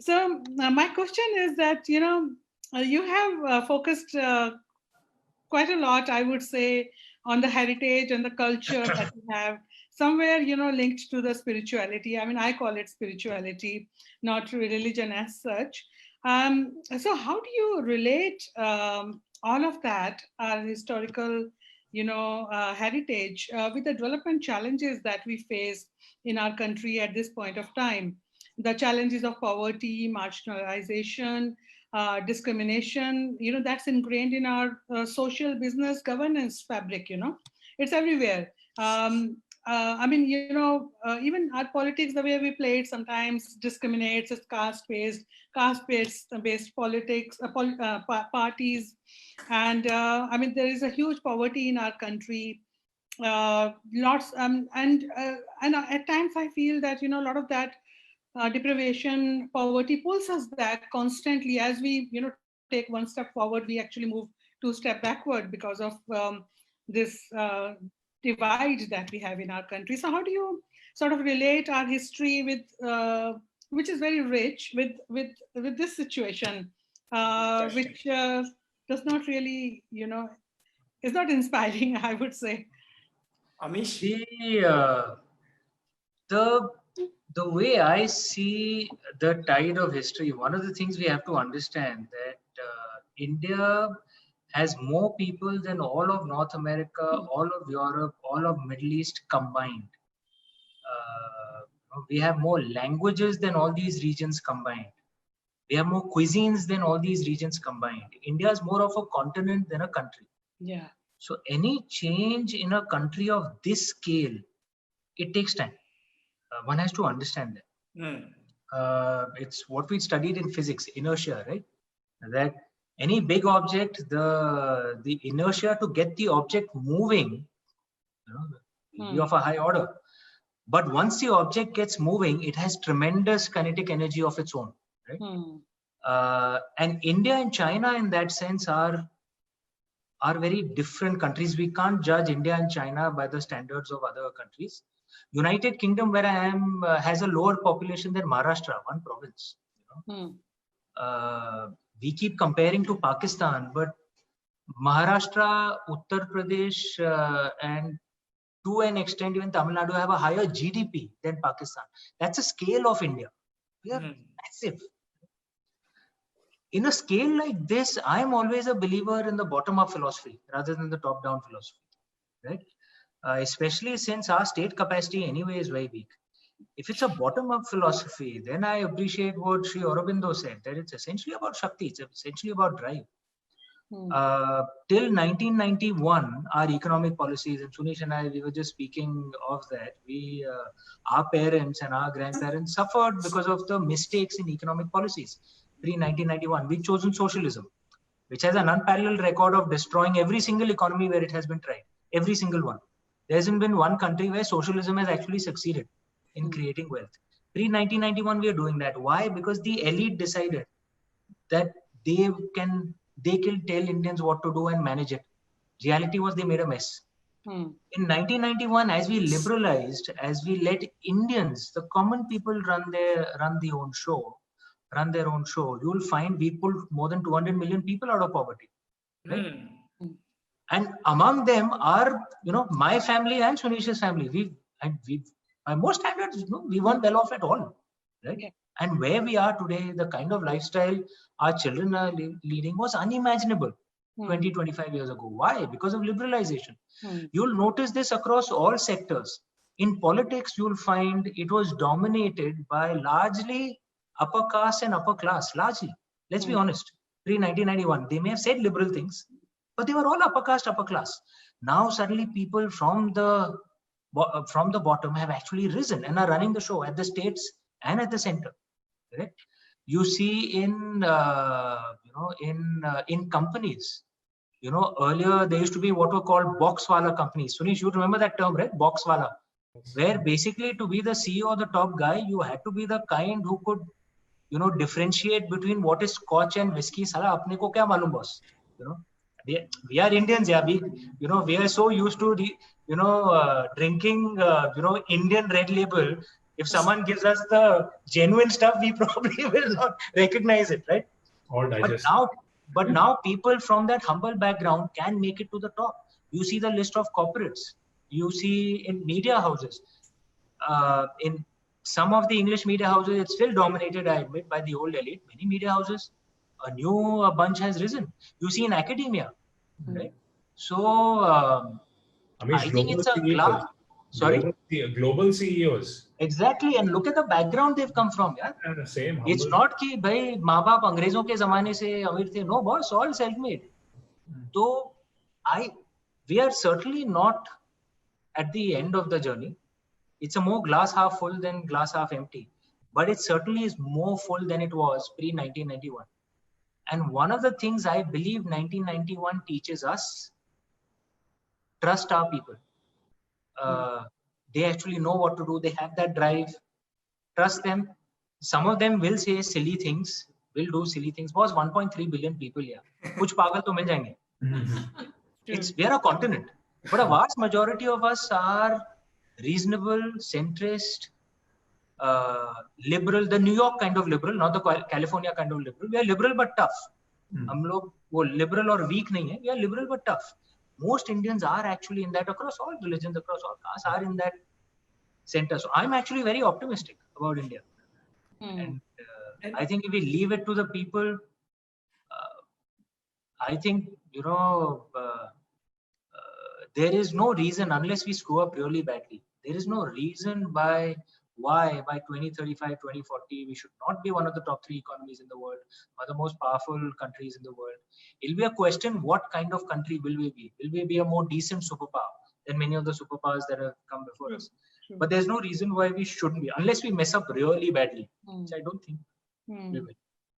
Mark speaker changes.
Speaker 1: So my question is that, you have focused quite a lot, I would say, on the heritage and the culture that we have somewhere, linked to the spirituality. I mean, I call it spirituality, not religion as such. So how do you relate all of that, our historical, heritage, with the development challenges that we face in our country at this point of time? The challenges of poverty, marginalization, discrimination, that's ingrained in our social business governance fabric, it's everywhere. I mean, even our politics, the way we play it sometimes discriminates. It's caste based politics, parties. And I mean, there is a huge poverty in our country. Lots and at times I feel that a lot of that deprivation, poverty pulls us back constantly. As we take one step forward, we actually move 2 steps backward because of this divide that we have in our country. So how do you sort of relate our history with which is very rich with this situation,
Speaker 2: Question.
Speaker 1: which does not really is not inspiring, I would say.
Speaker 2: Amish?
Speaker 3: The the way I see the tide of history, one of the things we have to understand that India has more people than all of North America, all of Europe, all of Middle East combined. We have more languages than all these regions combined. We have more cuisines than all these regions combined. India is more of a continent than a country.
Speaker 1: Yeah.
Speaker 3: So any change in a country of this scale, it takes time. One has to understand that. It's what we studied in physics, inertia, right? That any big object, the inertia to get the object moving, will be of a high order. But once the object gets moving, it has tremendous kinetic energy of its own, right? And India and China, in that sense, are very different countries. We can't judge India and China by the standards of other countries. United Kingdom, where I am, has a lower population than Maharashtra, one province. We keep comparing to Pakistan, but Maharashtra, Uttar Pradesh, and to an extent even Tamil Nadu have a higher GDP than Pakistan. That's a scale of India. We are massive. In a scale like this, I'm always a believer in the bottom-up philosophy rather than the top-down philosophy, right? Especially since our state capacity anyway is very weak. If it's a bottom-up philosophy, then I appreciate what Sri Aurobindo said, that it's essentially about Shakti, it's essentially about drive. Till 1991, our economic policies, and Sunish and I, we were just speaking of that, our parents and our grandparents suffered because of the mistakes in economic policies. Pre-1991, we've chosen socialism, which has an unparalleled record of destroying every single economy where it has been tried, every single one. There hasn't been one country where socialism has actually succeeded in creating wealth. Pre-1991, we are doing that. Why? Because the elite decided that they can tell Indians what to do and manage it. Reality was they made a mess. In 1991, as we liberalized, as we let Indians, the common people run their own show, you'll find we pulled more than 200 million people out of poverty. Right? And among them are, my family and Sunish's family. By most standards, we weren't well off at all. Right? Yeah. And where we are today, the kind of lifestyle our children are leading was unimaginable 20, 25 years ago. Why? Because of liberalization. You'll notice this across all sectors. In politics, you'll find it was dominated by largely upper caste and upper class, largely. Let's be honest. Pre-1991, they may have said liberal things, but they were all upper caste, upper class. Now suddenly people from the bottom have actually risen and are running the show at the states and at the center. Correct? You see in companies, earlier there used to be what were called boxwala companies. Sunish, you remember that term, right? Boxwala, where basically to be the CEO or the top guy, you had to be the kind who could, differentiate between what is scotch and whiskey. Sala, apne ko kya malum, boss? We are Indians, yeah. We are so used to drinking, Indian red label If someone gives us the genuine stuff, we probably will not recognize it, right?
Speaker 4: All digest.
Speaker 3: But now people from that humble background can make it to the top. You see the list of corporates. You see in media houses. In some of the English media houses, it's still dominated, I admit, by the old elite. Many media houses, a new bunch has risen. You see in academia, right? So
Speaker 4: Amish,
Speaker 3: I think it's a
Speaker 4: global
Speaker 3: glass. Sorry?
Speaker 4: Global CEOs.
Speaker 3: Exactly, and look at the background they've come from. Yeah,
Speaker 4: And the same.
Speaker 3: it's not कि भाई माँ बाप अंग्रेजों के जमाने से अमीर थे. No, boss, all self-made. So we are certainly not at the end of the journey. It's a more glass half full than glass half empty, but it certainly is more full than it was pre-1991. And one of the things I believe 1991 teaches us: trust our people. They actually know what to do. They have that drive. Trust them. Some of them will say silly things, will do silly things. Boss, 1.3 billion people here. Kuch pagal to mil jayenge. We are a continent, but a vast majority of us are reasonable, centrist, liberal, the New York kind of liberal, not the California kind of liberal. We are liberal but tough. हम लोग वो liberal or weak नहीं है. We are liberal but tough. Most Indians are actually in that, across all religions, across all castes, are in that center. So I'm actually very optimistic about India. And I think if we leave it to the people, I think, there is no reason, unless we screw up really badly, there is no reason why by 2035, 2040, we should not be one of the top 3 economies in the world, one of the most powerful countries in the world. It'll be a question, what kind of country will we be? Will we be a more decent superpower than many of the superpowers that have come before us? But there's no reason why we shouldn't be, unless we mess up really badly, which I don't think we will.